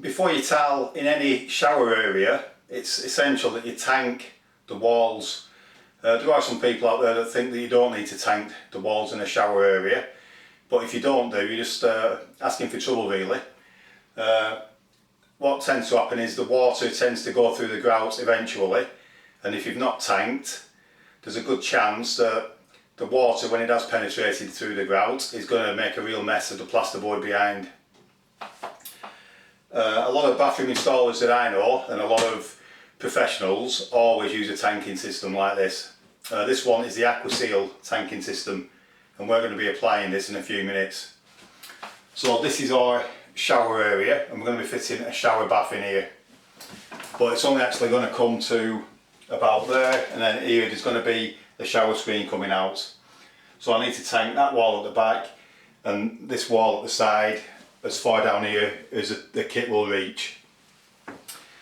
Before you tile in any shower area, it's essential that you tank the walls. There are some people out there that think that you don't need to tank the walls in a shower area, but if you don't do, you're just asking for trouble really. What tends to happen is the water tends to go through the grouts eventually, and if you've not tanked, there's a good chance that the water, when it has penetrated through the grout, is going to make a real mess of the plasterboard behind. A lot of bathroom installers that I know, and a lot of professionals, always use a tanking system like this. This one is the AquaSeal tanking system, and we're going to be applying this in a few minutes. So this is our shower area, and we're going to be fitting a shower bath in here. But it's only actually going to come to about there, and then here there's going to be the shower screen coming out. So I need to tank that wall at the back and this wall at the side as far down here as the kit will reach.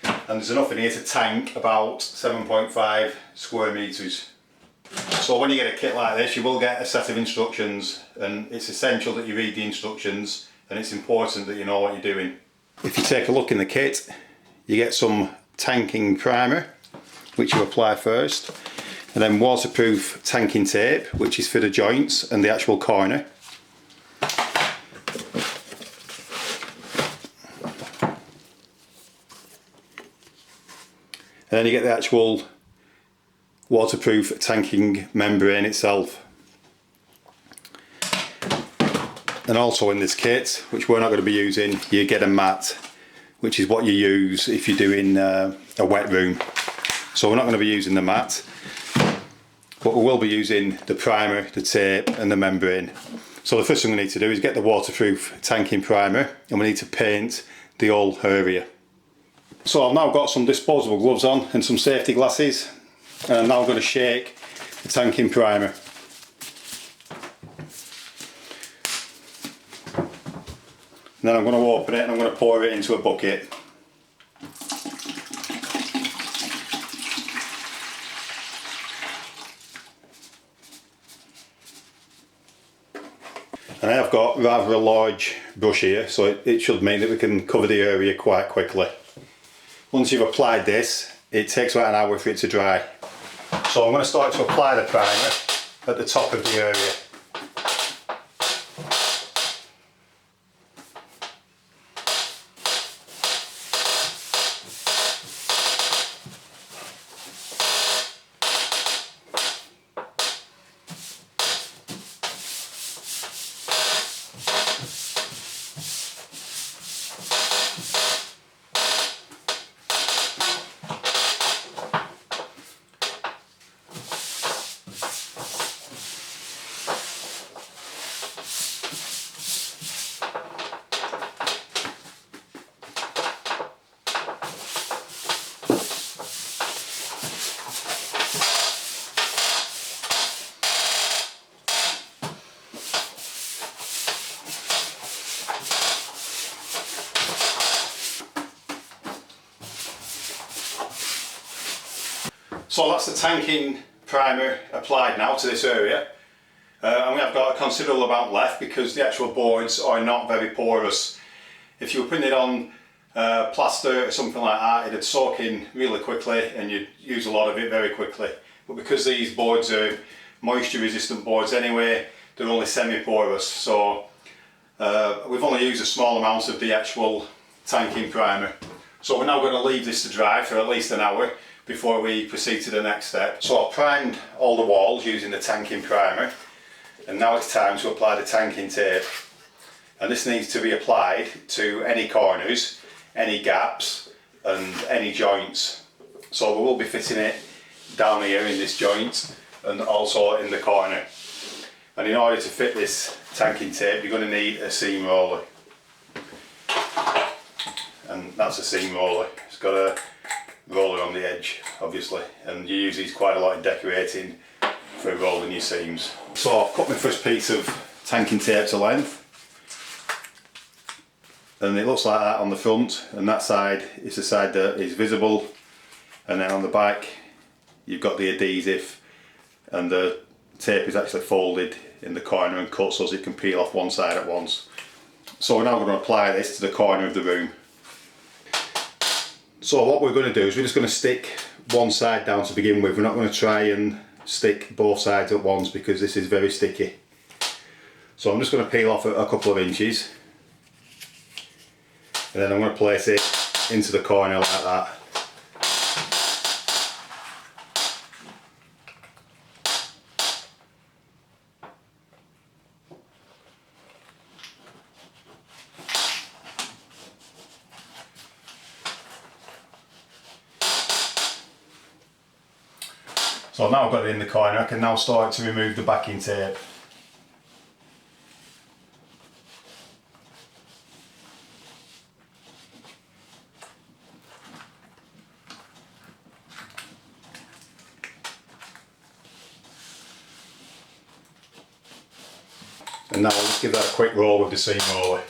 And there's enough in here to tank about 7.5 square metres. So when you get a kit like this, you will get a set of instructions, and it's essential that you read the instructions, and it's important that you know what you're doing. If you take a look in the kit, you get some tanking primer, which you apply first, and then waterproof tanking tape, which is for the joints and the actual corner. And then you get the actual waterproof tanking membrane itself. And also in this kit, which we're not going to be using, you get a mat, which is what you use if you're doing a wet room. So we're not going to be using the mat, but we will be using the primer, the tape and the membrane. So the first thing we need to do is get the waterproof tanking primer, and we need to paint the whole area. So I've now got some disposable gloves on and some safety glasses, and I'm now going to shake the tanking primer. And then I'm going to open it and I'm going to pour it into a bucket. And I have got rather a large brush here, so it should mean that we can cover the area quite quickly. Once you've applied this, it takes about an hour for it to dry. So I'm going to start to apply the primer at the top of the area. So that's the tanking primer applied now to this area, and we have got a considerable amount left because the actual boards are not very porous. If you were putting it on plaster or something like that, it'd soak in really quickly and you'd use a lot of it very quickly. But because these boards are moisture resistant boards anyway, they're only semi-porous, so we've only used a small amount of the actual tanking primer. So we're now going to leave this to dry for at least an hour before we proceed to the next step. So I've primed all the walls using the tanking primer, and now it's time to apply the tanking tape. And this needs to be applied to any corners, any gaps and any joints. So we will be fitting it down here in this joint and also in the corner. And in order to fit this tanking tape, you're going to need a seam roller. And that's a seam roller. It's got a roller on the edge, obviously, and you use these quite a lot in decorating for rolling your seams. So I've cut my first piece of tanking tape to length, and it looks like that on the front, and that side is the side that is visible, and then on the back you've got the adhesive, and the tape is actually folded in the corner and cut so as it can peel off one side at once. So we're now going to apply this to the corner of the room. So what we're going to do is we're just going to stick one side down to begin with. We're not going to try and stick both sides at once because this is very sticky. So I'm just going to peel off a couple of inches, and then I'm going to place it into the corner like that. So now I've got it in the corner, I can now start to remove the backing tape. And now I'll just give that a quick roll with the seam roller.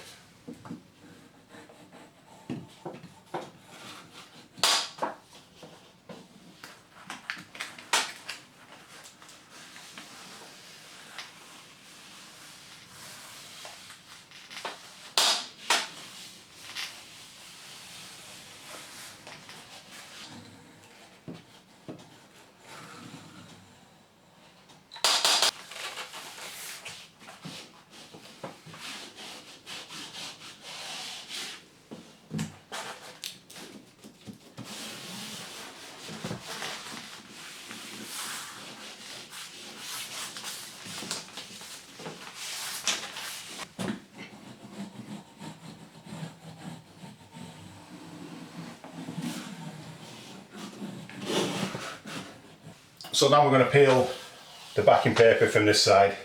So now we're going to peel the backing paper from this side.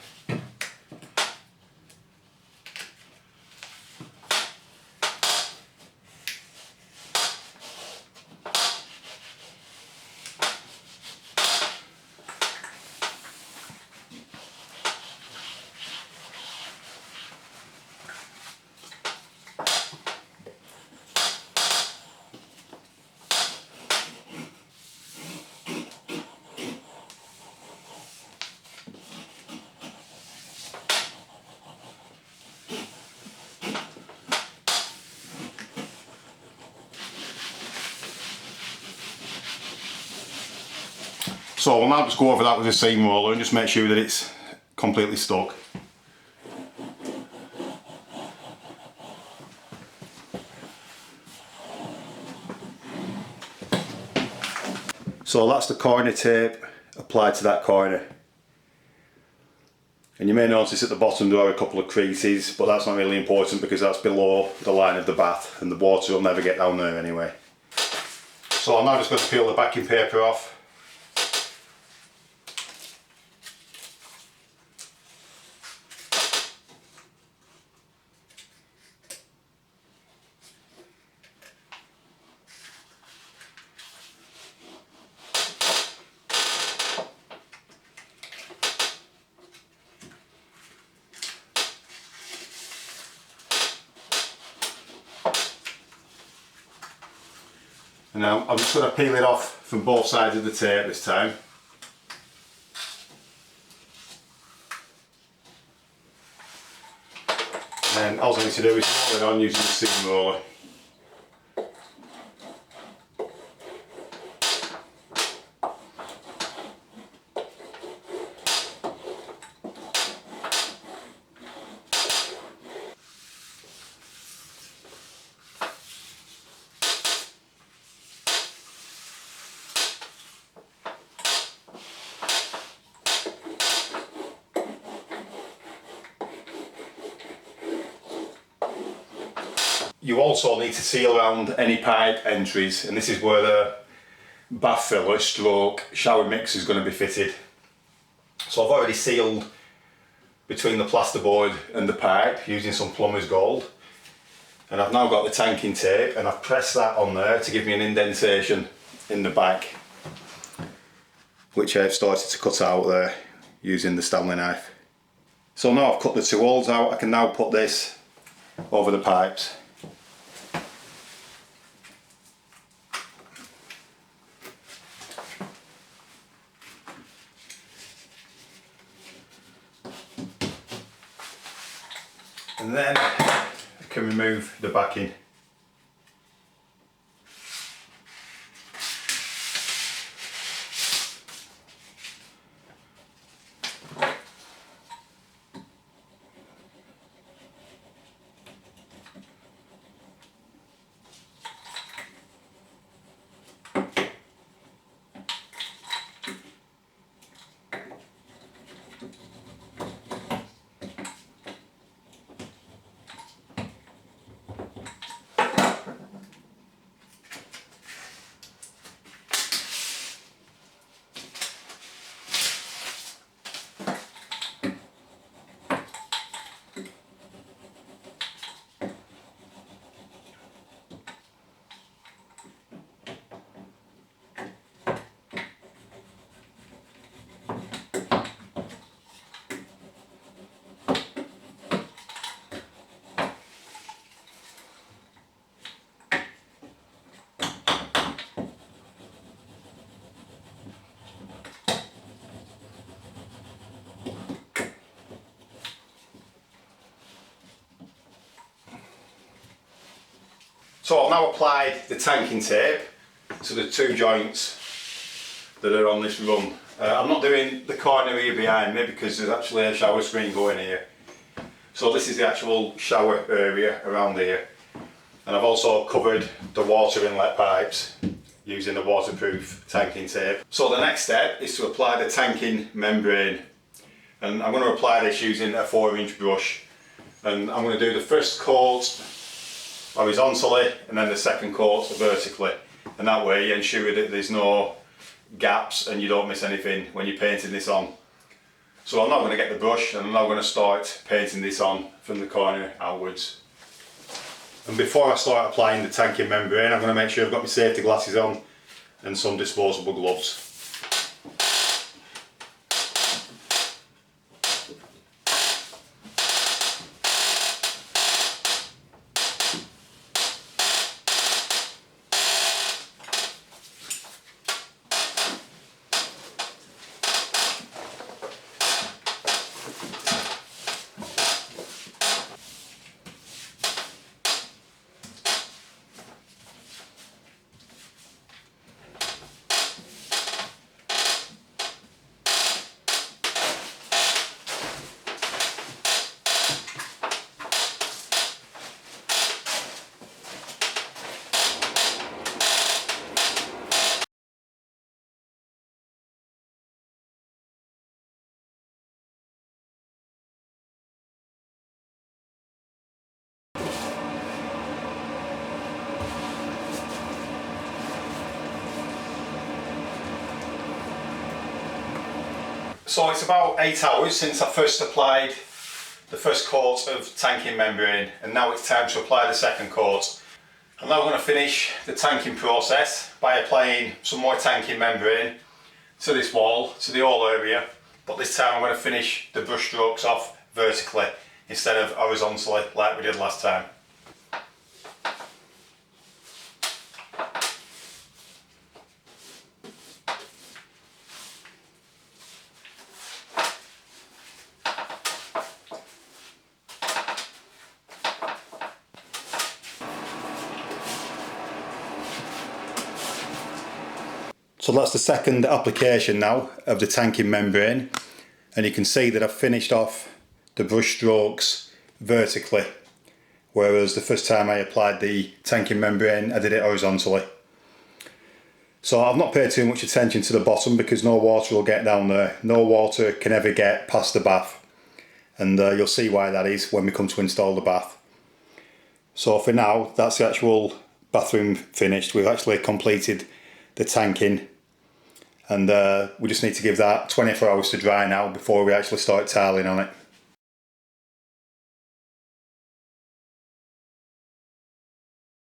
So we'll now just go over that with a seam roller and just make sure that it's completely stuck. So that's the corner tape applied to that corner. And you may notice at the bottom there are a couple of creases, but that's not really important because that's below the line of the bath and the water will never get down there anyway. So I'm now just going to peel the backing paper off. And now I'm just going to peel it off from both sides of the tape this time. And then all I need to do is roll it on using the seam roller. You also need to seal around any pipe entries, and this is where the bath filler stroke shower mix is going to be fitted. So I've already sealed between the plasterboard and the pipe using some plumber's gold, and I've now got the tanking tape and I've pressed that on there to give me an indentation in the back, which I've started to cut out there using the Stanley knife. So now I've cut the two holes out, I can now put this over the pipes. And then I can remove the backing. So I've now applied the tanking tape to the two joints that are on this run. I'm not doing the corner here behind me because there's actually a shower screen going here. So this is the actual shower area around here. And I've also covered the water inlet pipes using the waterproof tanking tape. So the next step is to apply the tanking membrane. And I'm going to apply this using a 4-inch brush. And I'm going to do the first coat horizontally and then the second coat vertically, and that way you ensure that there's no gaps and you don't miss anything when you're painting this on. So I'm now going to get the brush and I'm now going to start painting this on from the corner outwards. And before I start applying the tanking membrane, I'm going to make sure I've got my safety glasses on and some disposable gloves. So it's about 8 hours since I first applied the first coat of tanking membrane, and now it's time to apply the second coat. I'm now going to finish the tanking process by applying some more tanking membrane to this wall, to the whole area, but this time I'm going to finish the brush strokes off vertically instead of horizontally like we did last time. So that's the second application now of the tanking membrane, and you can see that I've finished off the brush strokes vertically, whereas the first time I applied the tanking membrane I did it horizontally. So I've not paid too much attention to the bottom because no water will get down there. No water can ever get past the bath, and you'll see why that is when we come to install the bath. So for now, that's the actual bathroom finished. We've actually completed the tanking, and we just need to give that 24 hours to dry now before we actually start tiling on it.